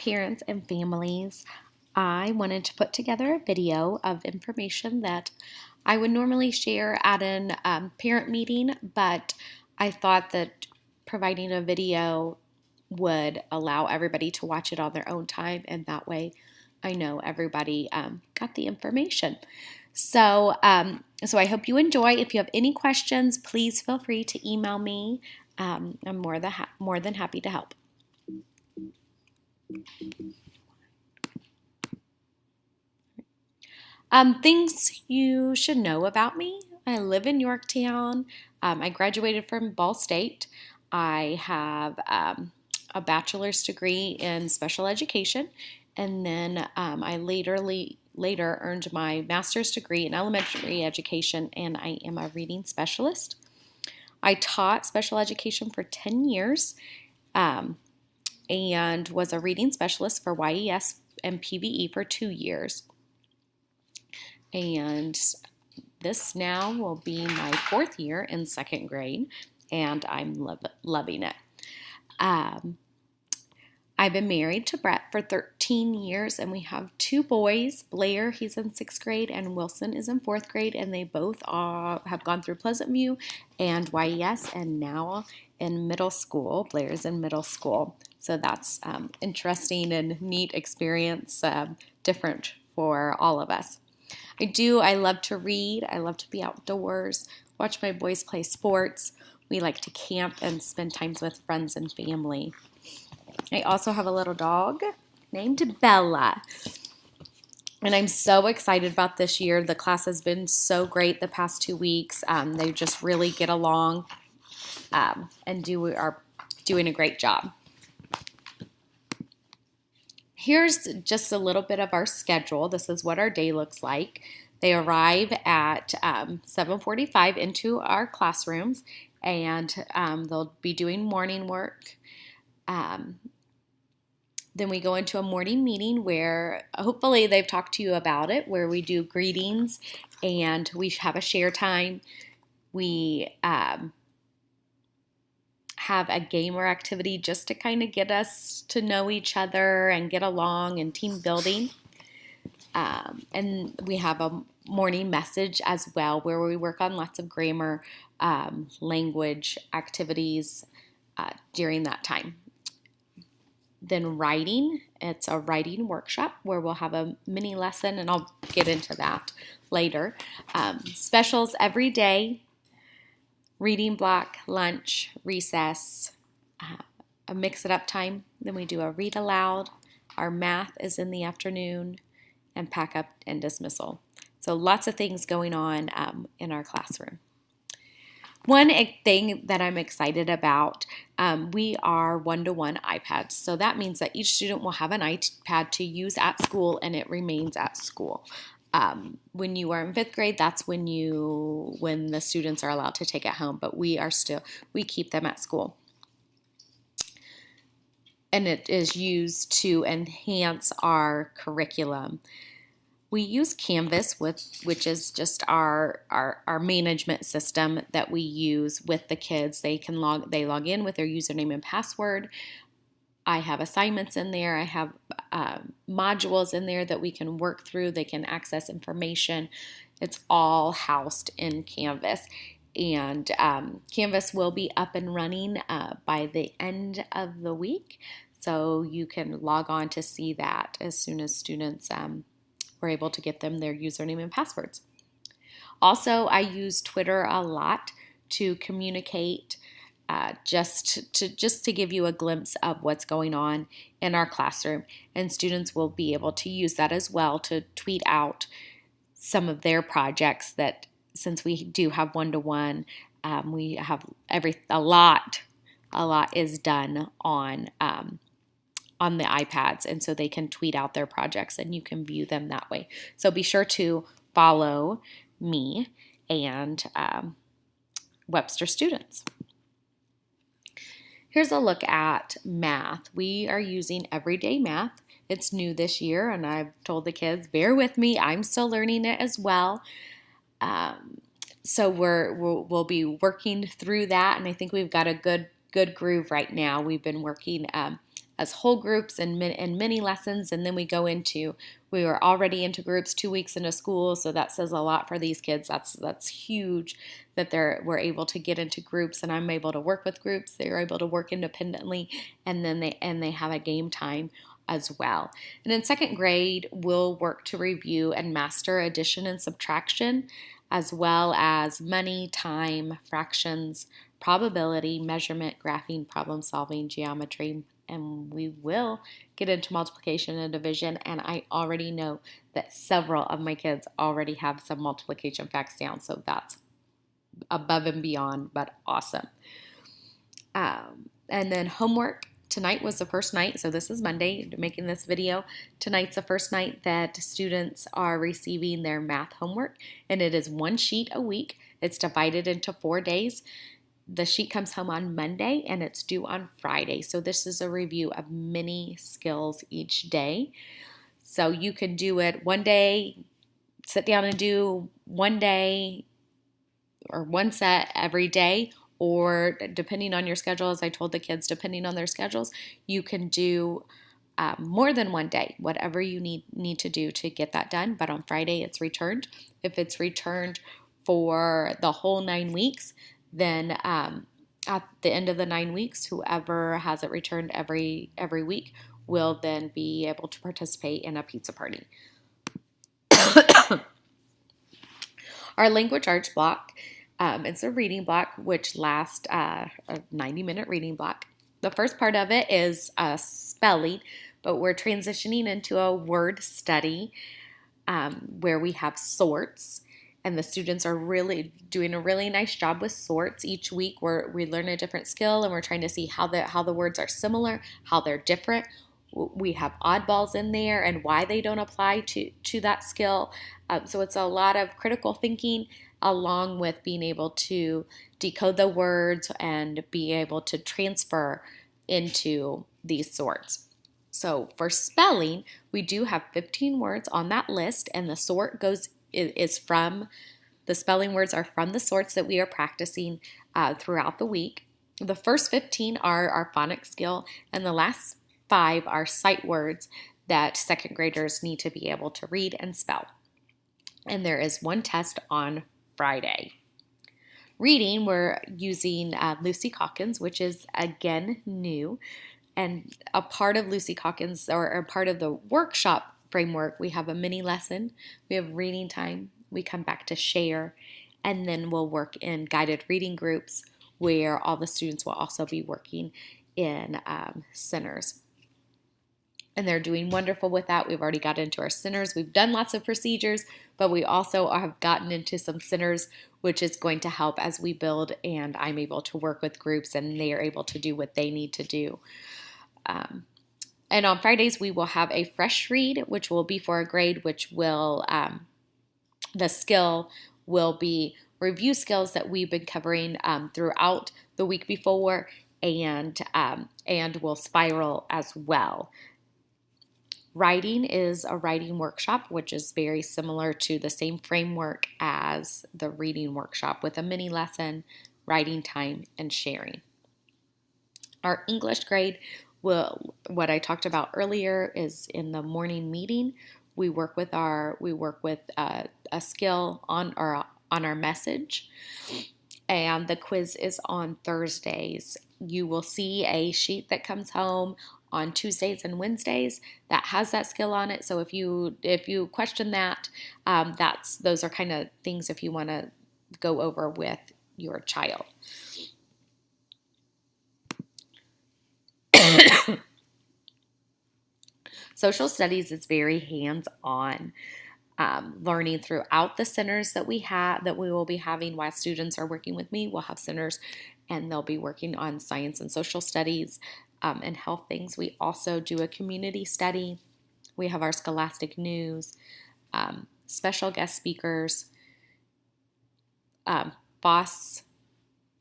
parents and families. I wanted to put together a video of information that I would normally share at an parent meeting, but I thought that providing a video would allow everybody to watch it on their own time, and that way I know everybody got the information. So I hope you enjoy. If you have any questions, please feel free to email me. I'm more than happy to help. Things you should know about me. I live in Yorktown. I graduated from Ball State. I have a bachelor's degree in special education, and then I later earned my master's degree in elementary education, and I am a reading specialist. I taught special education for 10 years and was a reading specialist for YES and PVE for 2 years. And this now will be my 4th year in 2nd grade, and I'm loving it. I've been married to Brett for 13 years, and we have 2 boys. Blair, he's in 6th grade, and Wilson is in 4th grade, and they both have gone through Pleasant View and YES, and now in middle school. Blair's in middle school, so that's interesting and neat experience, different for all of us. I love to read. I love to be outdoors, watch my boys play sports. We like to camp and spend times with friends and family. I also have a little dog named Bella. And I'm so excited about this year. The class has been so great the past 2 weeks. They just really get along and are doing a great job. Here's just a little bit of our schedule. This is what our day looks like. They arrive at 7:45 into our classrooms, and they'll be doing morning work. Then we go into a morning meeting where hopefully they've talked to you about it, where we do greetings and we have a share time. We have a game or activity just to kind of get us to know each other and get along and team building. And we have a morning message as well, where we work on lots of grammar, language activities during that time. Then writing, it's a writing workshop where we'll have a mini lesson, and I'll get into that later. Specials every day. Reading block, lunch, recess, a mix-it-up time. Then we do a read aloud. Our math is in the afternoon, and pack up and dismissal. So lots of things going on in our classroom. One thing that I'm excited about, we are one-to-one iPads. So that means that each student will have an iPad to use at school, and it remains at school. When you are in 5th grade, that's when the students are allowed to take it home, but we keep them at school. And it is used to enhance our curriculum. We use Canvas, which is just our management system that we use with the kids. They log in with their username and password. I have assignments in there. I have modules in there that we can work through. They can access information. It's all housed in Canvas. And Canvas will be up and running by the end of the week. So you can log on to see that as soon as students we're able to get them their username and passwords. Also, I use Twitter a lot to communicate, just to give you a glimpse of what's going on in our classroom. And students will be able to use that as well to tweet out some of their projects that, since we do have one-to-one, we have a lot is done on the iPads, and so they can tweet out their projects and you can view them that way. So be sure to follow me and Webster Students. Here's a look at math. We are using Everyday Math. It's new this year, and I've told the kids, bear with me, I'm still learning it as well. So we'll be working through that, and I think we've got a good groove right now. We've been working as whole groups and mini lessons, and then we were already into groups 2 weeks into school, so that says a lot for these kids. That's huge that we're able to get into groups, and I'm able to work with groups. They're able to work independently, and then they have a game time as well. And in second grade, we'll work to review and master addition and subtraction, as well as money, time, fractions, probability, measurement, graphing, problem solving, geometry, and we will get into multiplication and division. And I already know that several of my kids already have some multiplication facts down, so that's above and beyond, but awesome. And then homework. Tonight was the first night, so this is Monday, making this video. Tonight's the first night that students are receiving their math homework, and it is 1 sheet a week. It's divided into 4 days. The sheet comes home on Monday, and it's due on Friday. So this is a review of mini skills each day. So you can do it one day, sit down and do one day or one set every day, or depending on your schedule, as I told the kids, depending on their schedules, you can do more than one day, whatever you need to do to get that done. But on Friday, it's returned. If it's returned for the whole 9 weeks, then at the end of the 9 weeks, whoever has it returned every week will then be able to participate in a pizza party. Our language arts block, it's a reading block, which lasts a 90-minute reading block. The first part of it is spelling, but we're transitioning into a word study where we have sorts, and the students are really doing a really nice job with sorts. Each week we learn a different skill, and we're trying to see how the words are similar, how they're different. We have oddballs in there and why they don't apply to that skill. So it's a lot of critical thinking, along with being able to decode the words and be able to transfer into these sorts. So for spelling, we do have 15 words on that list, and the spelling words are from the sorts that we are practicing throughout the week. The first 15 are our phonics skill, and the last 5 are sight words that second graders need to be able to read and spell. And there is one test on Friday. Reading, we're using Lucy Calkins, which is again new. And a part of Lucy Calkins, or a part of the workshop framework, we have a mini lesson, we have reading time, we come back to share, and then we'll work in guided reading groups where all the students will also be working in centers. And they're doing wonderful with that. We've already got into our centers. We've done lots of procedures, but we also have gotten into some centers, which is going to help as we build, and I'm able to work with groups and they are able to do what they need to do. And on Fridays, we will have a fresh read, which will be for a grade, which will, the skill will be review skills that we've been covering throughout the week before, and will spiral as well. Writing is a writing workshop, which is very similar to the same framework as the reading workshop, with a mini lesson, writing time, and sharing. Our English grade what I talked about earlier is in the morning meeting. We work with a skill on our message, and the quiz is on Thursdays. You will see a sheet that comes home on Tuesdays and Wednesdays that has that skill on it. So if you question that, those are kind of things if you want to go over with your child. Social studies is very hands-on. Learning throughout the centers that we will be having while students are working with me. We'll have centers and they'll be working on science and social studies and health things. We also do a community study. We have our scholastic news, special guest speakers, FOSS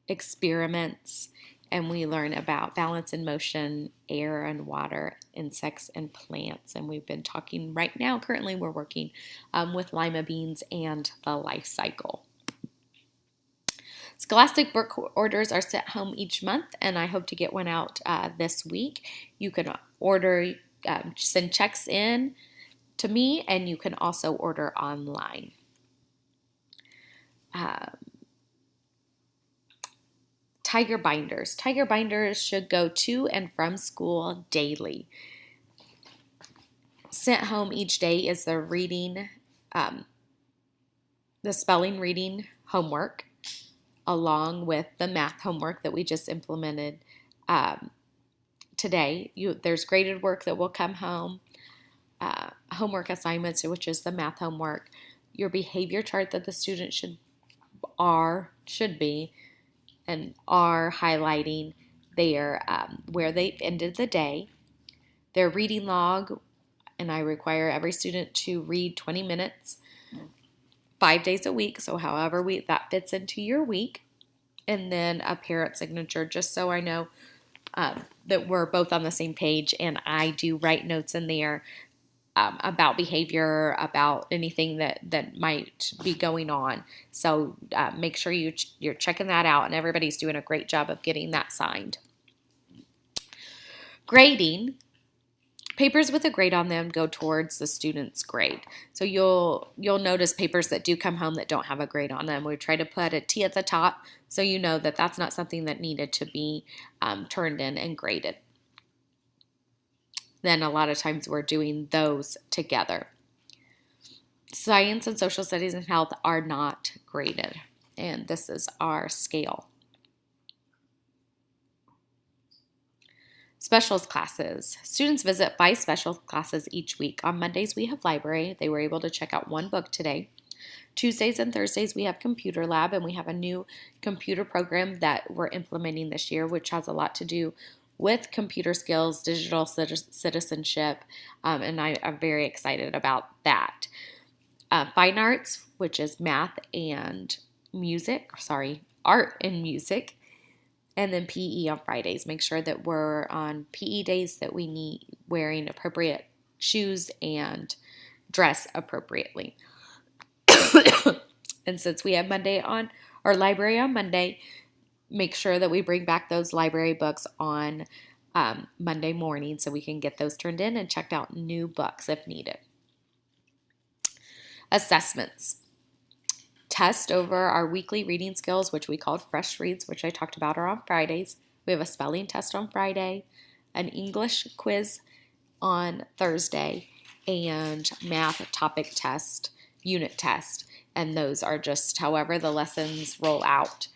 experiments, and we learn about balance and motion, air and water, insects and plants. And we've been talking right now, currently we're working with lima beans and the life cycle. Scholastic book orders are sent home each month, and I hope to get one out this week. You can order, send checks in to me, and you can also order online. Tiger binders. Tiger binders should go to and from school daily. Sent home each day is the reading, the spelling reading homework, along with the math homework that we just implemented today. There's graded work that will come home, homework assignments, which is the math homework, your behavior chart that the student should be and are highlighting their where they've ended the day, their reading log, and I require every student to read 20 minutes 5 days a week, so however that fits into your week, and then a parent signature just so I know that we're both on the same page, and I do write notes in there about behavior, about anything that might be going on. So make sure you're checking that out, and everybody's doing a great job of getting that signed. Grading. Papers with a grade on them go towards the student's grade. So you'll notice papers that do come home that don't have a grade on them. We try to put a T at the top so you know that that's not something that needed to be turned in and graded. Then a lot of times we're doing those together. Science and social studies and health are not graded, and this is our scale. Specials classes. Students visit 5 special classes each week. On Mondays, we have library. They were able to check out 1 book today. Tuesdays and Thursdays, we have computer lab, and we have a new computer program that we're implementing this year, which has a lot to do with computer skills, digital citizenship, and I'm very excited about that. Fine arts, which is math and art and music. And then PE on Fridays. Make sure that we're on PE days that we need wearing appropriate shoes and dress appropriately. And since we have library on Monday, make sure that we bring back those library books on Monday morning so we can get those turned in and checked out new books if needed. Assessments. Test over our weekly reading skills, which we called Fresh Reads, which I talked about, are on Fridays. We have a spelling test on Friday, an English quiz on Thursday, and math topic test, unit test. And those are just however the lessons roll out.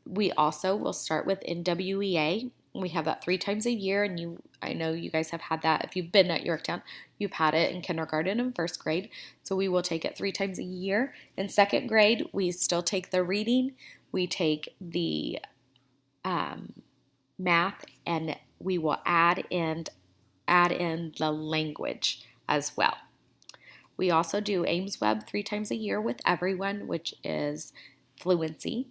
We also will start with NWEA. We have that 3 times a year, and I know you guys have had that. If you've been at Yorktown, you've had it in kindergarten and first grade. So we will take it 3 times a year. In second grade, we still take the reading. We take the math, and we will add in the language as well. We also do Ames Web 3 times a year with everyone, which is fluency,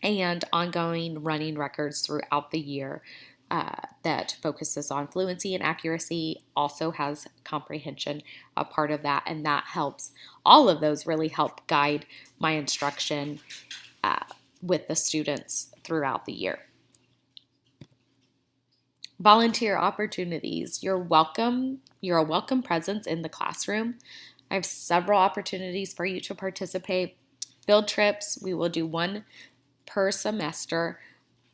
and ongoing running records throughout the year that focuses on fluency and accuracy, also has comprehension a part of that, and that helps. All of those really help guide my instruction with the students throughout the year. Volunteer opportunities. You're welcome. You're a welcome presence in the classroom. I have several opportunities for you to participate. Field trips. We will do 1 per semester.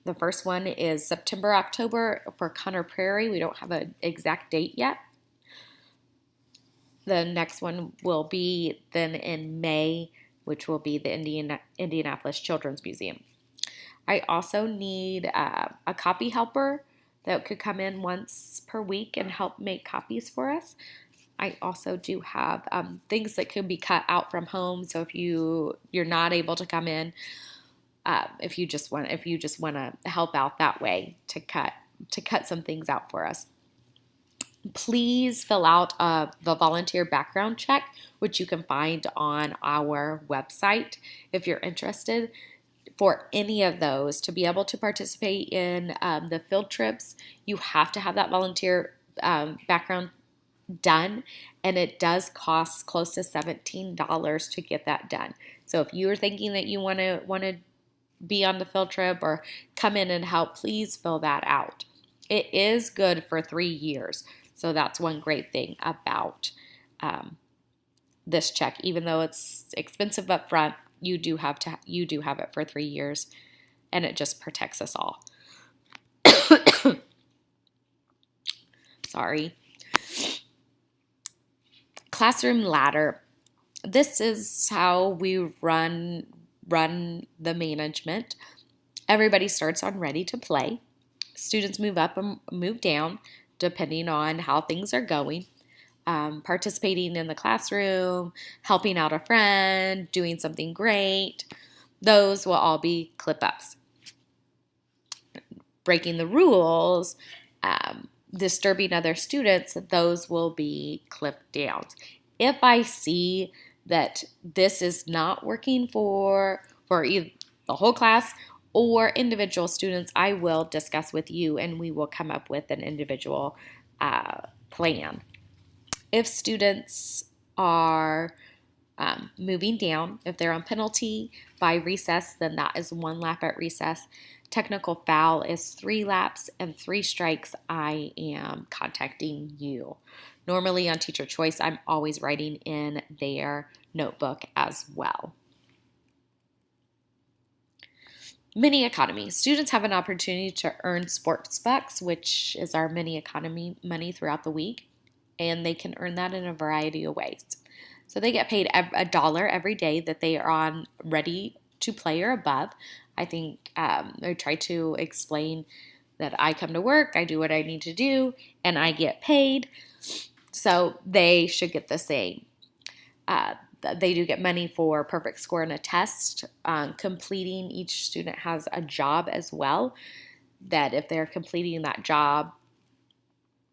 The first one is September, October for Conner Prairie. We don't have an exact date yet. The next one will be then in May, which will be the Indianapolis Children's Museum. I also need a copy helper that could come in once per week and help make copies for us. I also do have things that could be cut out from home. So if you're not able to come in, if you just want to help out that way to cut some things out for us. Please fill out the volunteer background check, which you can find on our website if you're interested. For any of those, to be able to participate in the field trips, you have to have that volunteer background done, and it does cost close to $17 to get that done. So if you're thinking that you want to be on the field trip or come in and help, please fill that out. It is good for 3 years. So that's one great thing about this check. Even though it's expensive up front, you do have it for 3 years, and it just protects us all. Sorry. Classroom ladder. This is how we run the management. Everybody starts on ready to play. Students move up and move down depending on how things are going. Participating in the classroom, helping out a friend, doing something great. Those will all be clip ups. Breaking the rules, disturbing other students, those will be clip downs. If I see that this is not working for either the whole class or individual students, I will discuss with you and we will come up with an individual plan. If students are moving down, if they're on penalty by recess, then that is 1 lap at recess. Technical foul is 3 laps, and 3 strikes, I am contacting you. Normally on Teacher Choice, I'm always writing in their notebook as well. Mini economy. Students have an opportunity to earn sports bucks, which is our mini economy money throughout the week, and they can earn that in a variety of ways. So they get paid $1 every day that they are on ready to play or above. I think I try to explain that I come to work, I do what I need to do, and I get paid. So they should get the same. They do get money for perfect score in a test. Completing, each student has a job as well, that if they're completing that job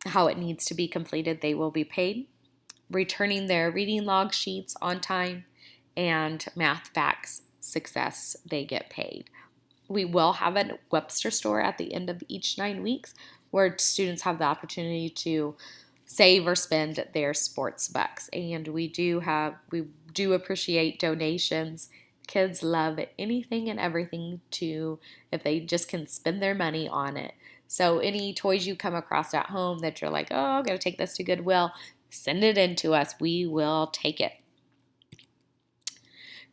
how it needs to be completed, they will be paid. Returning their reading log sheets on time and math facts success, they get paid. We will have a Webster store at the end of each 9 weeks where students have the opportunity to save or spend their sports bucks. And we do appreciate donations. Kids love anything and everything if they just can spend their money on it. So any toys you come across at home that you're like, oh, I'm going to take this to Goodwill, send it in to us. We will take it.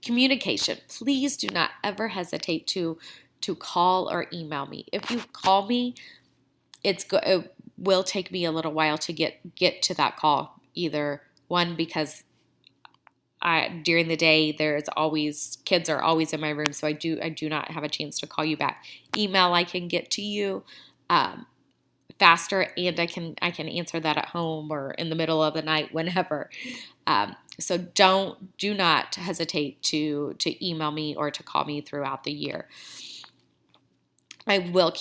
Communication. Please do not ever hesitate to call or email me. If you call me, it will take me a little while to get to that call. Either one, because during the day kids are always in my room, so I do not have a chance to call you back. Email, I can get to you faster, and I can answer that at home or in the middle of the night, whenever. So do not hesitate to email me or to call me throughout the year. I will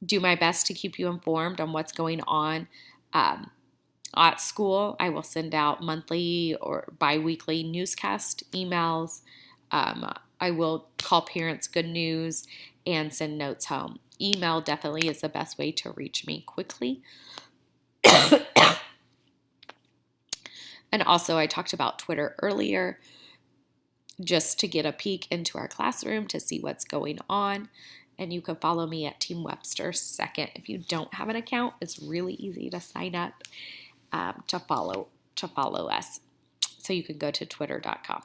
do my best to keep you informed on what's going on at school. I will send out monthly or bi-weekly newscast emails. I will call parents good news and send notes home. Email definitely is the best way to reach me quickly. And also, I talked about Twitter earlier, just to get a peek into our classroom to see what's going on. And you can follow me at Team Webster Second. If you don't have an account, it's really easy to sign up to follow us. So you can go to twitter.com.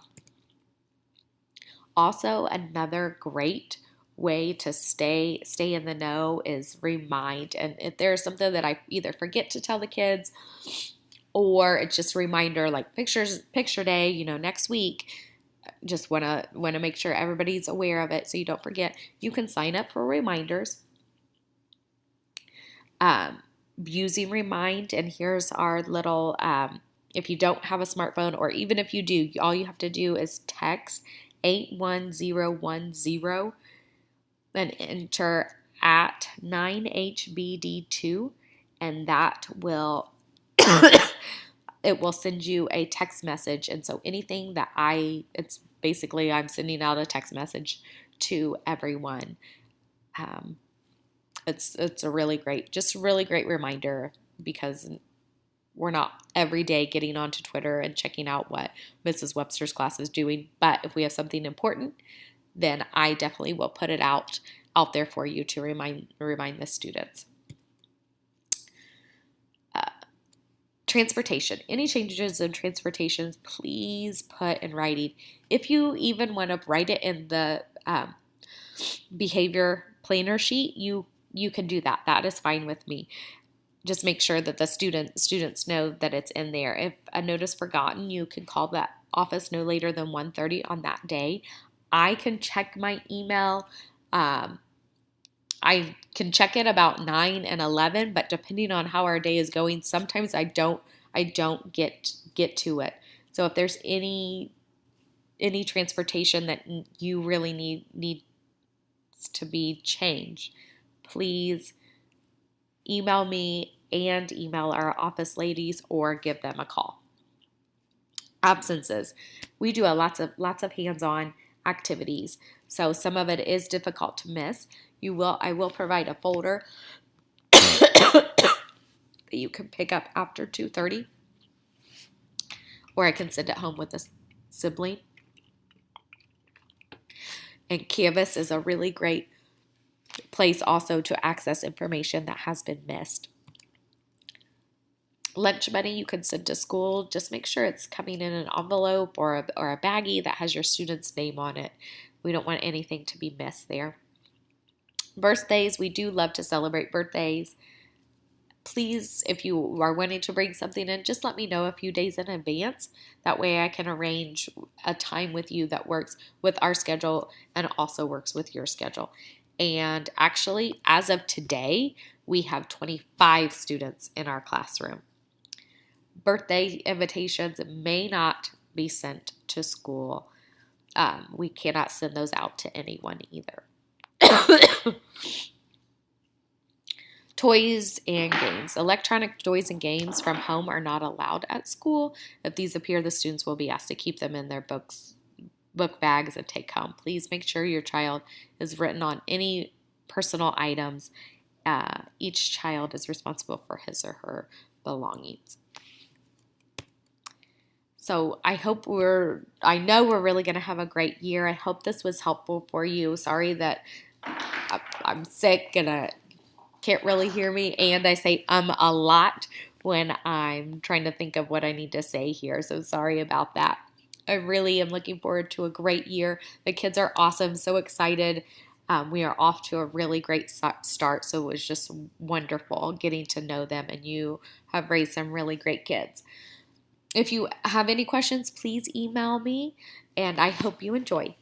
Also, another great way to stay in the know is remind. And if there's something that I either forget to tell the kids, or it's just a reminder, like picture day, next week, just want to make sure everybody's aware of it so you don't forget. You can sign up for reminders using Remind. And here's our little, if you don't have a smartphone, or even if you do, all you have to do is text 81010 and enter at 9HBD2, and that will it will send you a text message. And so anything that it's basically I'm sending out a text message to everyone. It's a really great reminder, because we're not every day getting onto Twitter and checking out what Mrs. Webster's class is doing. But if we have something important, then I definitely will put it out there for you to remind the students. Transportation. Any changes in transportation, please put in writing. If you even want to write it in the behavior planner sheet, you can do that. That is fine with me. Just make sure that the students know that it's in there. If a note is forgotten, you can call that office no later than 1:30 on that day. I can check my email. I can check it about 9 and 11, but depending on how our day is going, sometimes I don't get to it. So if there's any transportation that you really needs to be changed, please email me and email our office ladies or give them a call. Absences. We do lots of hands-on activities. So some of it is difficult to miss. I will provide a folder that you can pick up after 2:30, or I can send it home with a sibling. And Canvas is a really great place also to access information that has been missed. Lunch money you can send to school. Just make sure it's coming in an envelope or a baggie that has your student's name on it. We don't want anything to be missed there. Birthdays, we do love to celebrate birthdays. Please, if you are wanting to bring something in, just let me know a few days in advance. That way I can arrange a time with you that works with our schedule and also works with your schedule. And actually, as of today, we have 25 students in our classroom. Birthday invitations may not be sent to school. We cannot send those out to anyone either. Toys and games. Electronic toys and games from home are not allowed at school. If these appear, the students will be asked to keep them in their book bags and take home. Please make sure your child is written on any personal items. Each child is responsible for his or her belongings. So I know we're really going to have a great year. I hope this was helpful for you. Sorry that I'm sick and I can't really hear me, and I say a lot when I'm trying to think of what I need to say here. So sorry about that. I really am looking forward to a great year. The kids are awesome. So excited. We are off to a really great start. So it was just wonderful getting to know them, and you have raised some really great kids. If you have any questions, please email me, and I hope you enjoy.